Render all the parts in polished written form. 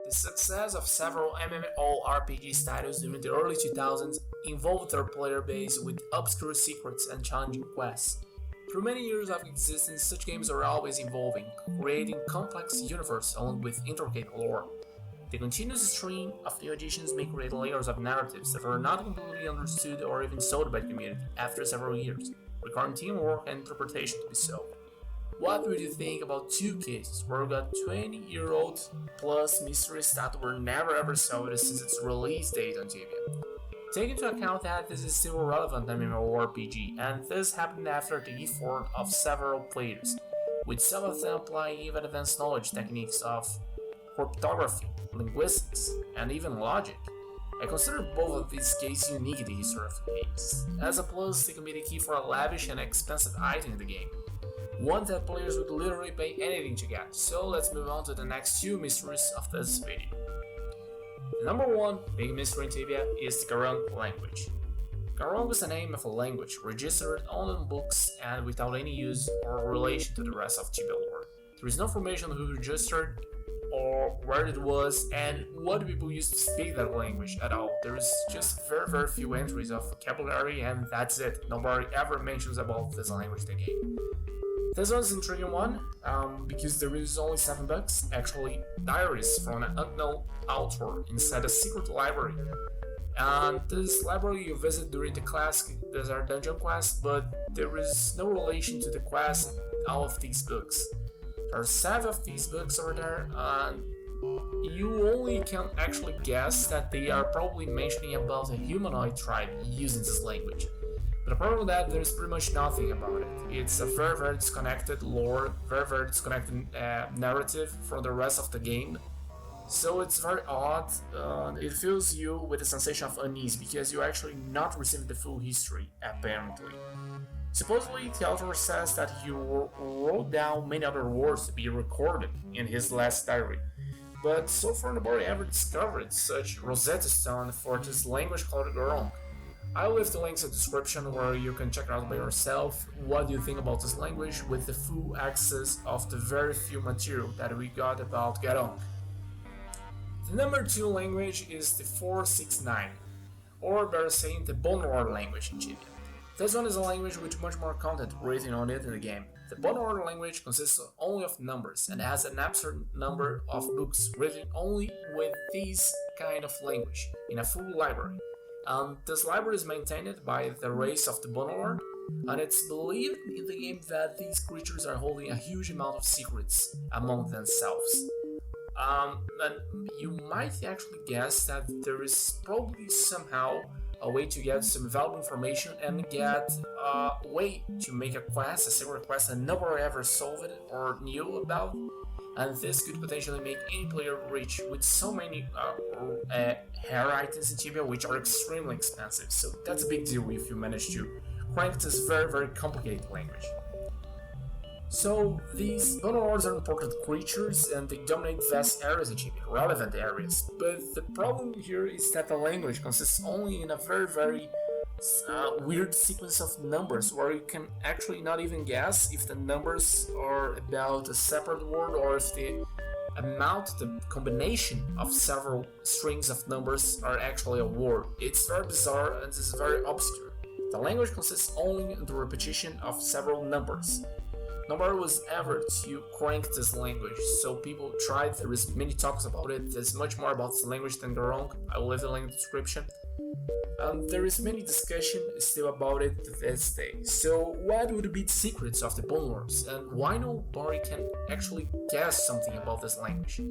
The success of several MMORPG titles during the early 2000s involved their player base with obscure secrets and challenging quests. Through many years of existence, such games are always evolving, creating complex universes along with intricate lore. The continuous stream of new additions may create layers of narratives that are not completely understood or even solved by the community after several years, requiring teamwork and interpretation to be solved. What would you think about two cases where we got 20-year-old plus mysteries that were never ever solved since its release date on Tibia? Take into account that this is still a relevant MMORPG, and this happened after the effort of several players, with some of them applying even advanced knowledge techniques of cryptography, linguistics, and even logic. I consider both of these cases unique in the history of games. As a plus, they can be the key for a lavish and expensive item in the game, one that players would literally pay anything to get. So let's move on to the next two mysteries of this video. The number one big mystery in Tibia is the Gharonk language. Gharonk is the name of a language registered only in books and without any use or relation to the rest of Tibia lore. There is no information on who registered or where it was and what people used to speak that language at all. There is just very few entries of vocabulary and that's it. Nobody ever mentions about this language in the game. This one's an intriguing one, because there is only 7 books, actually diaries from an unknown author inside a secret library. And this library you visit during the classic Desert Dungeon quest, but there is no relation to the quest in all of these books. There are 7 of these books over there, and you only can actually guess that they are probably mentioning about a humanoid tribe using this language. But apart from that, there's pretty much nothing about it. It's a very disconnected lore, very disconnected narrative from the rest of the game. So it's very odd, it fills you with a sensation of unease because you actually not receiving the full history, apparently. Supposedly, the author says that he wrote down many other words to be recorded in his last diary. But so far nobody ever discovered such Rosetta Stone for this language called Gharonk. I'll leave the links in the description where you can check it out by yourself. What do you think about this language with the full access of the very few material that we got about Gharonk? The number 2 language is the 469, or better saying the Bonelord language in Tibia. This one is a language with much more content written on it in the game. The Bonelord language consists only of numbers and has an absurd number of books written only with this kind of language in a full library. This library is maintained by the race of the Bonelord, and it's believed in the game that these creatures are holding a huge amount of secrets among themselves. And you might actually guess that there is probably somehow a way to get some valuable information and get a way to make a quest, a secret quest that nobody ever solved or knew about. And this could potentially make any player rich with so many hair items in Tibia, which are extremely expensive. So that's a big deal if you manage to crank this very complicated language. So these Bonelords are important creatures and they dominate vast areas in Tibia, relevant areas. But the problem here is that the language consists only in a very weird sequence of numbers where you can actually not even guess if the numbers are about a separate word or if the combination of several strings of numbers are actually a word. It's very bizarre and it's very obscure. The language consists only in the repetition of several numbers. Nobody was ever to crank this language, so people tried. There is many talks about it. There's much more about this language than Gharonk. I will leave the link in the description. There is many discussion still about it to this day. So what would be the secrets of the Bonelords and why nobody can actually guess something about this language?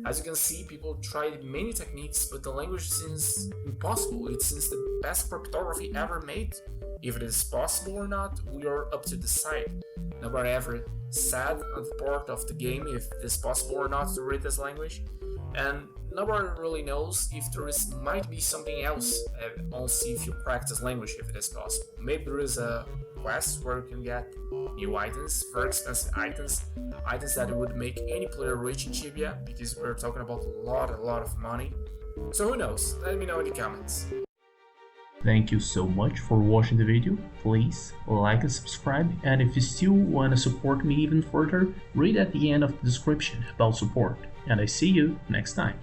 As you can see, people tried many techniques, but the language seems impossible. It seems the best cryptography ever made. If it is possible or not, we are up to decide. Nobody ever said on the part of the game if it is possible or not to read this language, and nobody really knows if there might be something else once if you practice language if it is possible. Maybe there is a quest where you can get new items, very expensive items that would make any player rich in Tibia, because we're talking about a lot of money. So who knows? Let me know in the comments. Thank you so much for watching the video. Please like and subscribe, and if you still want to support me even further, read at the end of the description about support. And I see you next time.